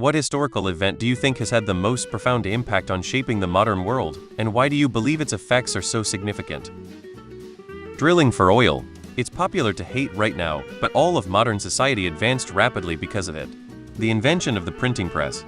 What historical event do you think has had the most profound impact on shaping the modern world, and why do you believe its effects are so significant? Drilling for oil. It's popular to hate right now, but all of modern society advanced rapidly because of it. The invention of the printing press.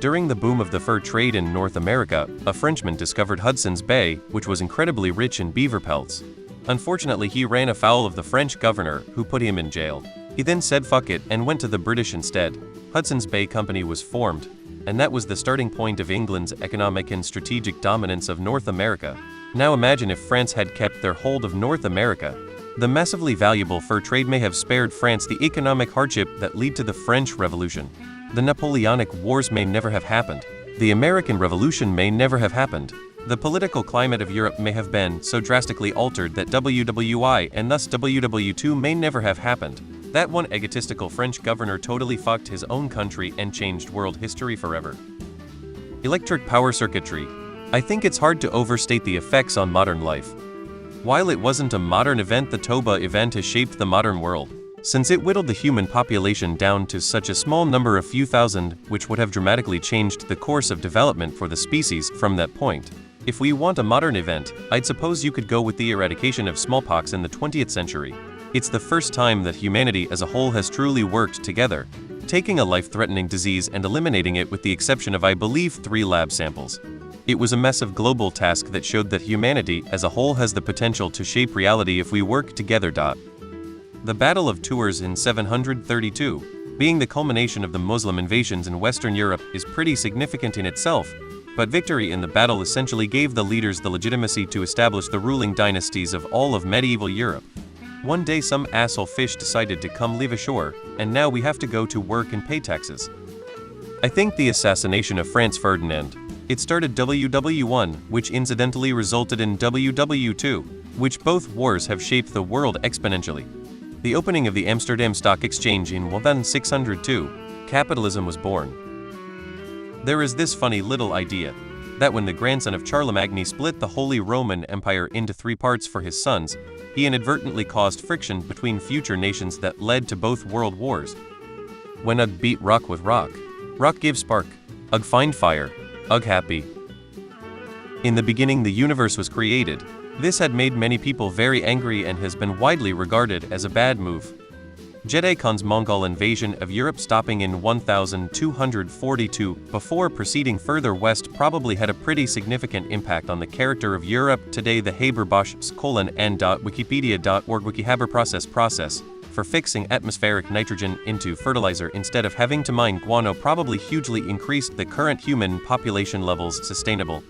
During the boom of the fur trade in North America, a Frenchman discovered Hudson's Bay, which was incredibly rich in beaver pelts. Unfortunately, he ran afoul of the French governor, who put him in jail. He then said fuck it and went to the British instead. Hudson's Bay Company was formed, and that was the starting point of England's economic and strategic dominance of North America. Now imagine if France had kept their hold of North America. The massively valuable fur trade may have spared France the economic hardship that led to the French Revolution. The Napoleonic Wars may never have happened. The American Revolution may never have happened. The political climate of Europe may have been so drastically altered that WWI and thus WW2 may never have happened. That one egotistical French governor totally fucked his own country and changed world history forever. Electric power circuitry. I think it's hard to overstate the effects on modern life. While it wasn't a modern event, the Toba event has shaped the modern world, since it whittled the human population down to such a small number of few thousand, which would have dramatically changed the course of development for the species from that point. If we want a modern event, I'd suppose you could go with the eradication of smallpox in the 20th century. It's the first time that humanity as a whole has truly worked together, taking a life-threatening disease and eliminating it with the exception of, I believe, 3 lab samples. It was a massive global task that showed that humanity as a whole has the potential to shape reality if we work together. The Battle of Tours in 732, being the culmination of the Muslim invasions in Western Europe, is pretty significant in itself, but victory in the battle essentially gave the leaders the legitimacy to establish the ruling dynasties of all of medieval Europe. One day some asshole fish decided to come live ashore, and now we have to go to work and pay taxes. I think the assassination of Franz Ferdinand. It started WW1, which incidentally resulted in WW2, which both wars have shaped the world exponentially. The opening of the Amsterdam Stock Exchange in 1602, capitalism was born. There is this funny little idea, that when the grandson of Charlemagne split the Holy Roman Empire into 3 parts for his sons, he inadvertently caused friction between future nations that led to both world wars. When Ugg beat rock with rock, rock give spark, Ugg find fire, Ugg happy. In the beginning the universe was created. This had made many people very angry and has been widely regarded as a bad move. Genghis Khan's Mongol invasion of Europe stopping in 1242 before proceeding further west probably had a pretty significant impact on the character of Europe. Today the Haber-Bosch:*n.wikipedia.org Wikihaber process for fixing atmospheric nitrogen into fertilizer instead of having to mine guano probably hugely increased the current human population levels sustainable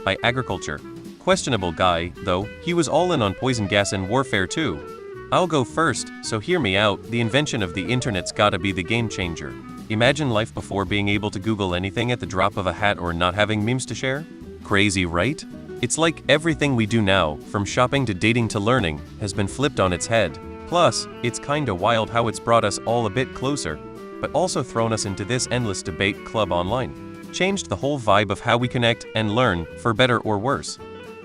by agriculture. Questionable guy, though, he was all in on poison gas and warfare too. I'll go first, so hear me out. The invention of the internet's gotta be the game changer. Imagine life before being able to Google anything at the drop of a hat or not having memes to share? Crazy, right? It's like everything we do now, from shopping to dating to learning, has been flipped on its head. Plus, it's kinda wild how it's brought us all a bit closer, but also thrown us into this endless debate club online. Changed the whole vibe of how we connect and learn, for better or worse.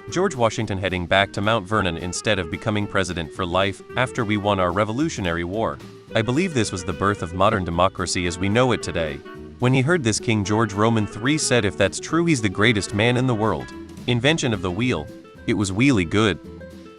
George Washington heading back to Mount Vernon instead of becoming president for life after we won our Revolutionary War. I believe this was the birth of modern democracy as we know it today. When he heard this, King George Roman III said if that's true he's the greatest man in the world. Invention of the wheel. It was really good.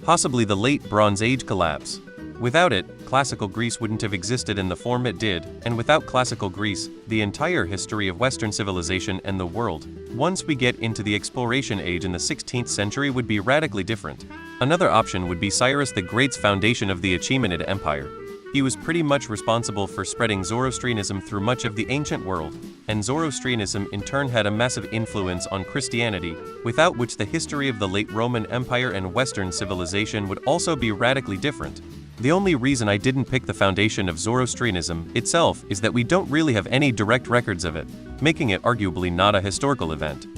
Possibly the late Bronze Age collapse. Without it, classical Greece wouldn't have existed in the form it did, and without classical Greece, the entire history of Western civilization and the world, once we get into the exploration age in the 16th century, would be radically different. Another option would be Cyrus the Great's foundation of the Achaemenid Empire. He was pretty much responsible for spreading Zoroastrianism through much of the ancient world, and Zoroastrianism in turn had a massive influence on Christianity, without which the history of the late Roman Empire and Western civilization would also be radically different. The only reason I didn't pick the foundation of Zoroastrianism itself is that we don't really have any direct records of it, making it arguably not a historical event.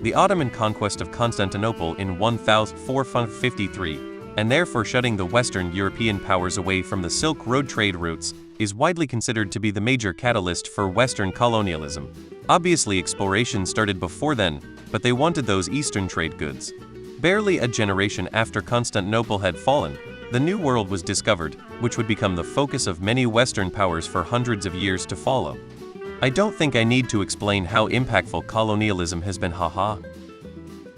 The Ottoman conquest of Constantinople in 1453, and therefore shutting the Western European powers away from the Silk Road trade routes, is widely considered to be the major catalyst for Western colonialism. Obviously exploration started before then, but they wanted those Eastern trade goods. Barely a generation after Constantinople had fallen, the New World was discovered, which would become the focus of many Western powers for hundreds of years to follow. I don't think I need to explain how impactful colonialism has been, haha.